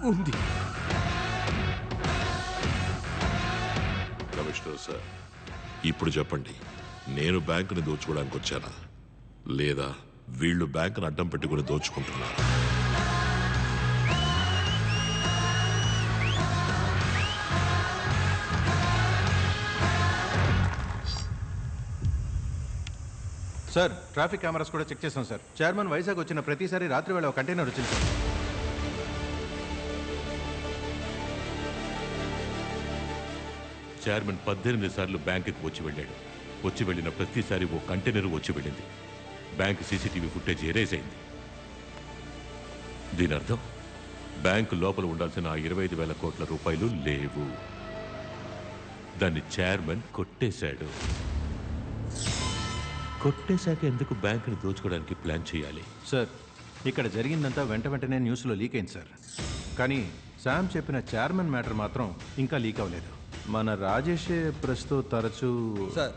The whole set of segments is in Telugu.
ఉంది. కమిషనర్ సార్, ఇప్పుడు చెప్పండి, నేను బ్యాంకుని దోచుకోవడానికి వచ్చానా లేదా వీళ్ళు బ్యాంకును అడ్డం పెట్టుకుని దోచుకుంటున్నారా? సార్, ట్రాఫిక్ కెమెరాస్ కూడా చెక్ చేసాం సార్. చైర్మన్ వైజాగ్ వచ్చిన ప్రతిసారి రాత్రి వేళ ఒక కంటైనర్ వచ్చింది సార్. చైర్మన్ 18 సార్లు బ్యాంకుకి వచ్చి వెళ్ళిన ప్రతిసారి ఓ కంటైనర్ వచ్చి వెళ్ళింది. బ్యాంక్ సీసీటీవీ ఫుటేజ్ ఎరేజ్ అయింది. దీని అర్థం బ్యాంకు లోపల ఉండాల్సిన 25,000 కోట్ల రూపాయలు లేవు. దాన్ని చైర్మన్ కొట్టేశాడు. కొట్టేశాక ఎందుకు బ్యాంకుని దోచుకోవడానికి ప్లాన్ చేయాలి? సార్, ఇక్కడ జరిగిందంతా వెంటనే న్యూస్లో లీక్ అయింది సార్. కానీ శామ్ చెప్పిన చైర్మన్ మ్యాటర్ మాత్రం ఇంకా లీక్ అవ్వలేదు. మన రాజేషే ప్రస్తుతం తరచూ సార్,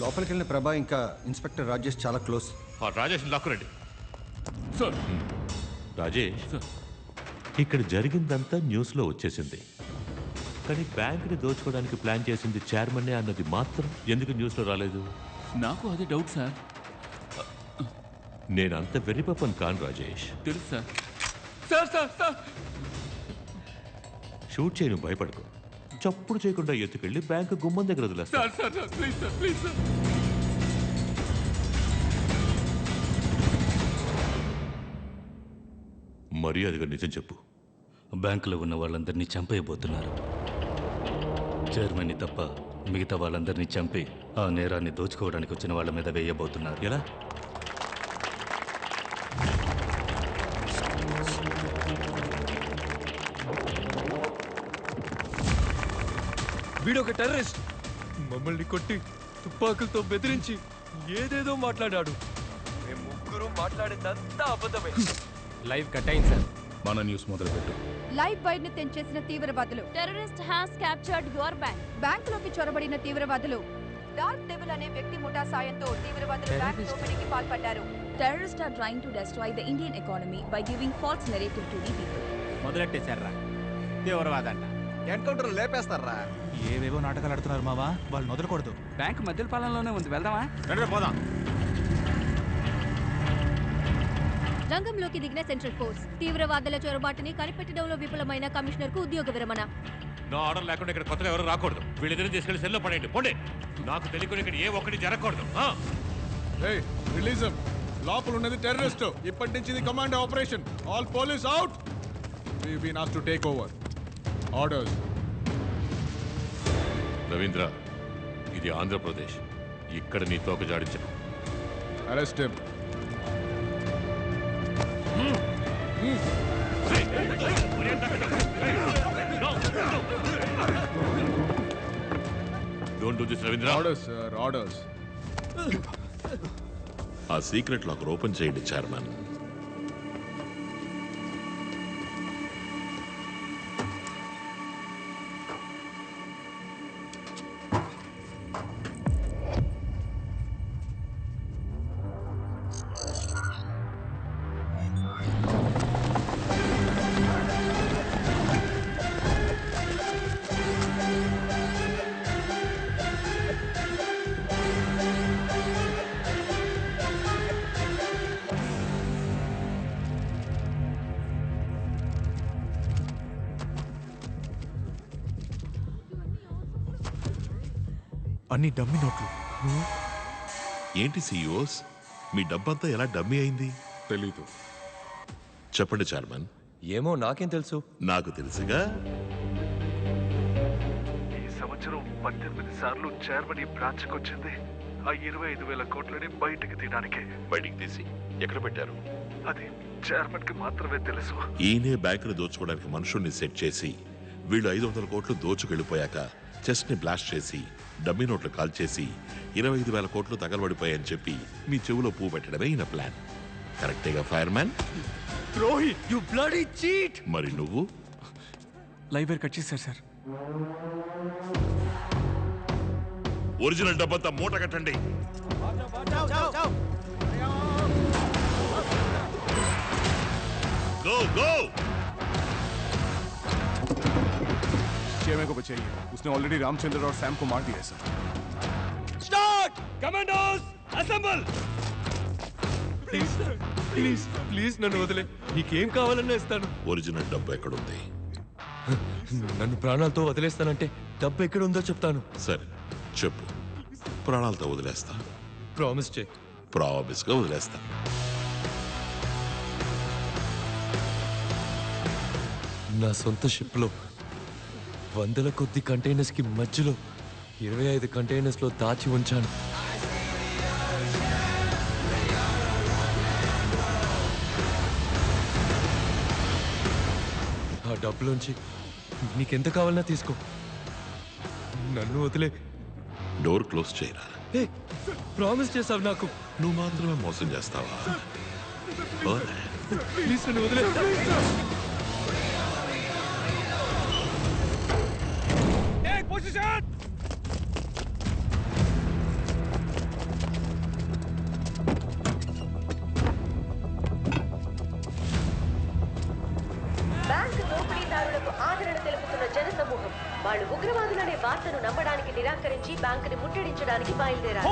లోపలికి వెళ్ళిన ప్రభా ఇంకా ఇన్స్పెక్టర్ రాజేష్ చాలా క్లోజ్. రాజేష్ లాక్కురండి. రాజేష్, ఇక్కడ జరిగిందంతా న్యూస్లో వచ్చేసింది. కానీ బ్యాంకుని దోచుకోవడానికి ప్లాన్ చేసింది చైర్మన్నే అన్నది మాత్రం ఎందుకు న్యూస్లో రాలేదు? నాకు అదే డౌట్ సార్. నేనంత వెర్రిపప్పని కాను రాజేష్. తెలుసు sir. Sir sir sir shoot చేయను, భయపడకు. చప్పుడు చేయకుండా ఎత్తుకెళ్ళి బ్యాంకు గుమ్మం దగ్గర వదిలేస్తా. Sir sir sir please sir, please sir. మర్యాదగా నిజం చెప్పు. బ్యాంకులో ఉన్న వాళ్ళందరినీ చంపేయబోతున్నారు. చైర్మన్ని తప్ప మిగతా వాళ్ళందరినీ చంపి ఆ నేరాన్ని దోచుకోవడానికి వచ్చిన వాళ్ళ మీద వేయబోతున్నారు. ఎలా? వీడొక టెర్రరిస్ట్. మమ్మల్ని కొట్టి తుపాకులతో బెదిరించి ఏదేదో మాట్లాడాడు. మేము ముగ్గురు మాట్లాడేదంతా అబద్ధమే. లైవ్ కట్ అయింది సార్. మన న్యూస్ మొదలుపెట్టు. లైవ్ వైర్ ని తెంచేసిన తీవ్రవాదులు. Terrorist has captured your bank. బ్యాంకులోకి చొరబడిన తీవ్రవాదులు డార్క్ డెవిల్ అనే వ్యక్తి ముఠా సాయంతో తీవ్రవాదులు బ్యాంక్ దోపిడీకి పాల్పడ్డారు. Terrorists are trying to destroy the Indian economy by giving false narrative to the people. మొదలెట్టేశారా తీవ్రవాదంట. ఎన్కౌంటర్ లేపేస్తారా? ఏవేవో నాటకాలు ఆడుతున్నారు మావా, వాళ్ళు వదలకూడదు. బ్యాంక్ మధ్య పాలనలోనే ఉంది, వెళ్దామా? పోదాం. రంగంలోకి దిగిన సెంట్రల్ ఫోర్స్. తీవ్రవాదుల చొరబాటుని కనిపెట్టడంలో విఫలమైన కమిషనర్ కు ఉద్యోగ విరమణ. నా ఆర్డర్ లేకుండా ఇక్కడ కొత్తగా ఎవరు రాకూడదు. వీళ్ళిద్దరిని తీసుకెళ్లి సెల్లో పడేయండి. పోండి. నాకు తెలియకుండా ఇక్కడ ఏ ఒక్కటి జరగకూడదు. రిలీజం లోపల ఉన్నది టెర్రరిస్ట్. ఇప్పటి నుంచి ఇది command operation. All police out. We been asked to take over. Orders. Ravindra, ఇది ఆంధ్రప్రదేశ్. ఇక్కడ నీ తోక జాడించు. Arrest him. Don't do this Ravindra. Orders sir, orders. ఆ సీక్రెట్ లాకర్ ఓపెన్ చేయండి చైర్మన్. అన్ని డమ్మి నోట్లు. ఏంటి సీఈఓస్, మీ డబ్బంతా ఎలా డమ్మీ అయింది? తెలీదు. చెప్పండి చైర్మన్. ఏమో, నాకేం తెలుసు. నాకు తెలుసుగా. ఈ సంవత్సరం 18 సార్లు చైర్మన్ ఈ బ్రాంచ్కి వచ్చింది. ఆ 25,000 కోట్లని బయటికి తీయడానికి. బయటికి తీసి ఎక్కడ పెట్టారు? అది చైర్మన్ కి మాత్రమే తెలుసు. ఈయనే బ్యాంకును దోచుకోవడానికి మనుషుల్ని సెట్ చేసి వీళ్ళు 500 కోట్లు దోచుకెళ్ళిపోయాక చెస్ట్ ని బ్లాస్ట్ చేసి డమ్మీ నోట్లు కాల్ చేసి 25,000 కోట్లు తగలబడిపోయాయని చెప్పి మీ చెవులో పువ్వు పెట్టడమే ఈయన ప్లాన్. కరెక్టేగా ఫైర్ మ్యాన్? ద్రోహి, యు బ్లడీ చీట్. మరి నువ్వు? లైవ్ వైర్ కట్ చేశారు సార్. ఒరిజినల్ డబ్బంతా మూట కట్టండి. Go go. शेमे को बचाइए, उसने ऑलरेडी रामचंद्र और सैम को मार दिया है sir. Start commandos assemble please please please నన్ను వదిలే, నీకేం కావాలన్నా ఇస్తాను. ఒరిజినల్ డబ్బు ఎక్కడుంది? నన్ను ప్రాణాలతో వదిలేస్తానంటే డబ్బు ఎక్కడ ఉందో చెప్తాను. సరే చెప్పు, ప్రాణాలతో వదిలేస్తా. ప్రామిస్ చేయి. ప్రామిస్ గా వదిలేస్తా. నా సొంత షిప్లో వందల కొద్ది కంటైనర్స్ కి మధ్యలో 25 కంటైనర్స్ లో దాచి ఉంచాను. ఆ డబ్బులోంచి నీకెంత కావాలన్నా తీసుకో, నన్ను వదిలే. డోర్ క్లోజ్ చేయరా. ప్రామిస్ చేసావు నాకు. నువ్వు మాత్రమే మోసం చేస్తావా? ప్లీజ్ నన్ను వదిలే. బ్యాంకు దోపిడీదారులకు ఆదరణ తెలుపుతున్న జనసమూహం వాళ్ళు ఉగ్రవాదులనే వార్తను నమ్మడానికి నిరాకరించి బ్యాంకుని ముట్టడించడానికి బయలుదేరారు.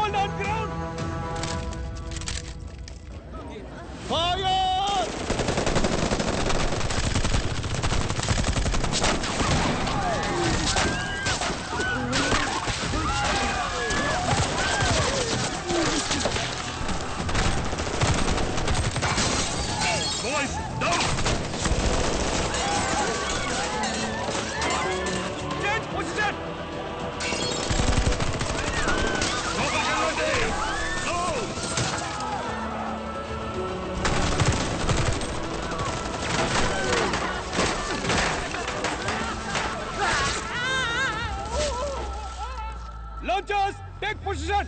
Launchers, take position!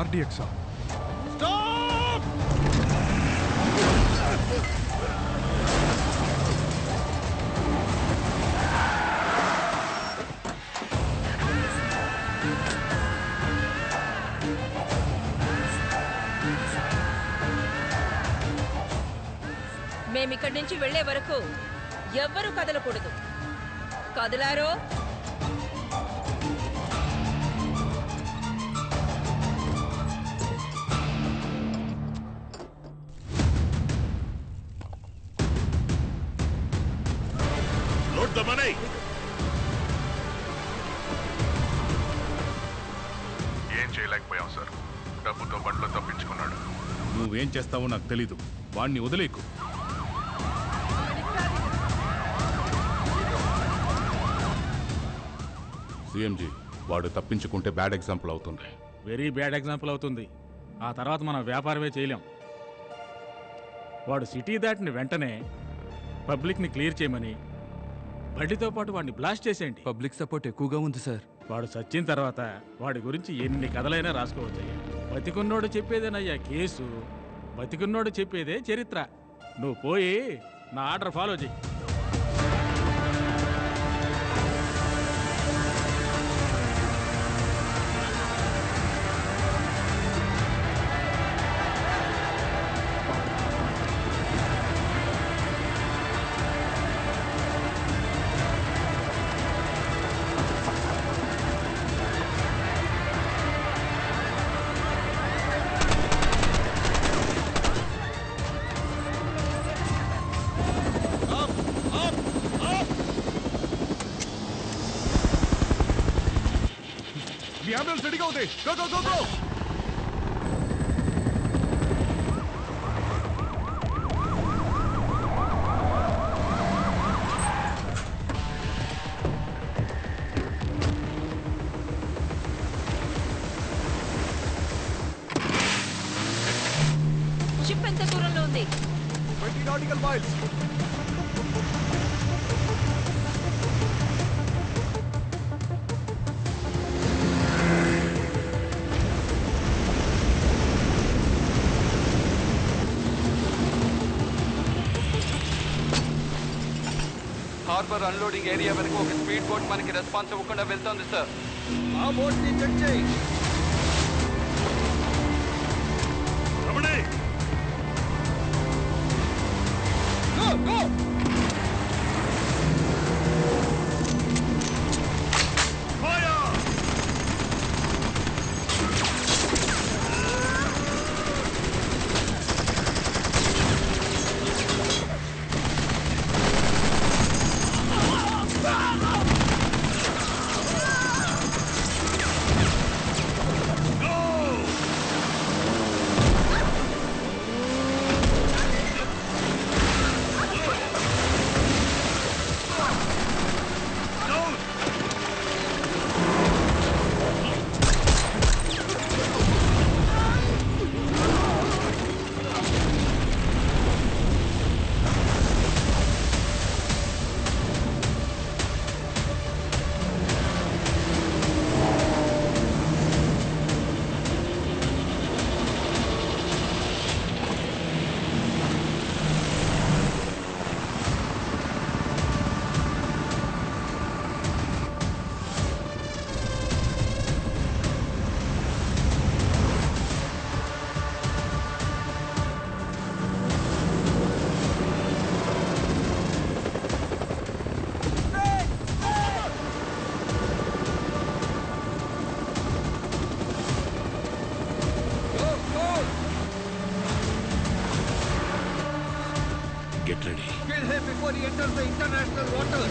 RDX. Stop! మేమిక్కడి నుంచి వెళ్లే వరకు ఎవ్వరూ కదలకూడదు. కదలారో the money. ఏం చేయలేకపోయాం సార్. డబ్బుతో బండ్లో తప్పించుకున్నాడు. నువ్వేం చేస్తావో నాకు తెలీదు. వాణ్ణి వదిలేకు. సిఎంజీ, వాడు తప్పించుకుంటే బ్యాడ్ ఎగ్జాంపుల్ అవుతుంది. వెరీ బ్యాడ్ ఎగ్జాంపుల్ అవుతుంది. ఆ తర్వాత మనం వ్యాపారమే చేయలేం. వాడు సిటీ దాటిన వెంటనే పబ్లిక్ని క్లియర్ చేయమని బండితో పాటు వాడిని బ్లాస్ట్ చేసేయండి. పబ్లిక్ సపోర్ట్ ఎక్కువగా ఉంది సార్. వాడు చచ్చిన తర్వాత వాడి గురించి ఎన్ని కథలైనా రాసుకోవచ్చయ్యా. బతికున్నోడు చెప్పేదేనయ్యా కేసు, బతికున్నోడు చెప్పేదే చరిత్ర. నువ్వు పోయి నా ఆర్డర్ ఫాలో చెయ్యి. బిజీగా ఉంది. Go go go go. Ship ఎంత దూరంలో ఉంది? 20 nautical miles. Harbour unloading area వరకు ఒక స్పీడ్ బోట్ మనకి రెస్పాన్స్ ఇవ్వకుండా వెళ్తోంది సార్. ఆ బోట్ ని చెక్ చేయి. Go go. Get ready. Kill him before he enters the international waters.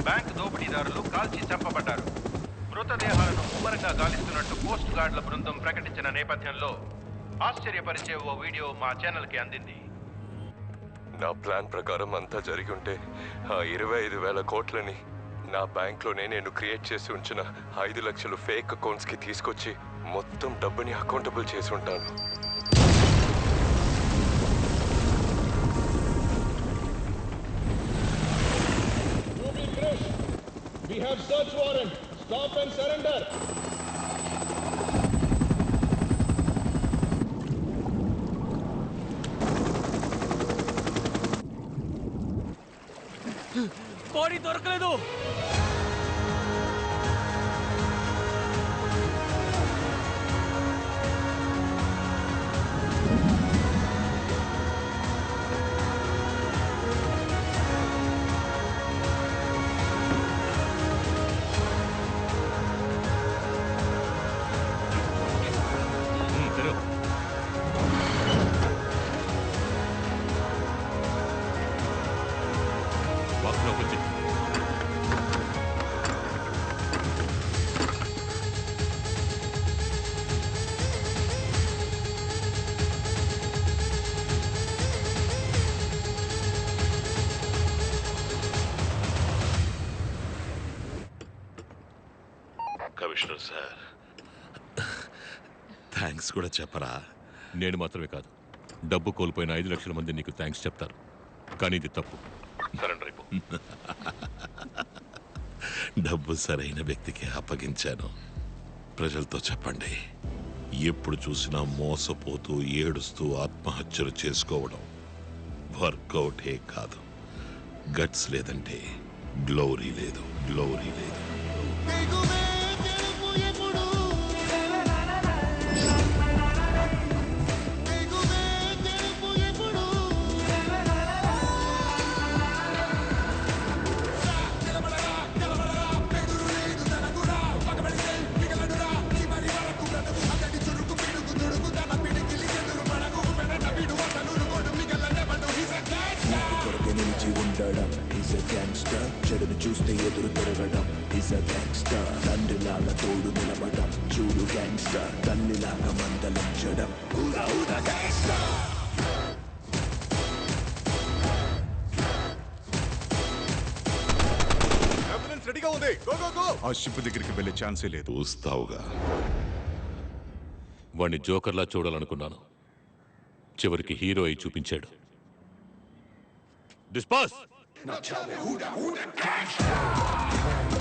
Bank దోపిడీదారులు కాల్చి చంపబడ్డారు. మృతదేహాలను ముమ్మరంగా గాలిస్తున్నట్టు కోస్ట్ గార్డుల బృందం ప్రకటించిన నేపథ్యంలో ఆశ్చర్యపరిచే ఓ వీడియో మా ఛానల్కి అందింది. నా ప్లాన్ ప్రకారం అంతా జరిగి ఉంటే ఆ 25,000 కోట్లని నా బ్యాంక్లోనే నేను క్రియేట్ చేసి ఉంచిన 5 లక్షలు ఫేక్ అకౌంట్స్కి తీసుకొచ్చి మొత్తం డబ్బుని అకౌంటబుల్ చేసి ఉంటాను. We have search warrant. Stop and surrender. Body దొరకలేదు. కమిషనర్ సార్, థ్యాంక్స్ కూడా చెప్పరా? నేను మాత్రమే కాదు, డబ్బు కోల్పోయిన 5 లక్షల మంది నీకు థ్యాంక్స్ చెప్తారు. కానీ ఇది తప్పు. సరెండర్ అయిపో. డబ్బు సరైన వ్యక్తికి అప్పగించాను. ప్రజలతో చెప్పండి, ఎప్పుడు చూసినా మోసపోతూ ఏడుస్తూ ఆత్మహత్యలు చేసుకోవడం వర్కౌటే కాదు. గట్స్ లేదంటే గ్లోరీ లేదు, గ్లోరీ లేదు. చెడును చూస్తే ఎదురు తిరగడం. Is a gangster. తండ్రిలాగా తోడు నిలబడం. చూడు గ్యాంగ్స్టర్. తల్లిలాగా మందలించడం. రెడీగా ఉంది. ఆ షిప్ దగ్గరికి వెళ్ళే ఛాన్సే లేదు. చూస్తావుగా. వాణ్ణి జోకర్లా చూడాలనుకున్నాను, చివరికి హీరో అయి చూపించాడు. డిస్పాస్. Now tell me who the gangster?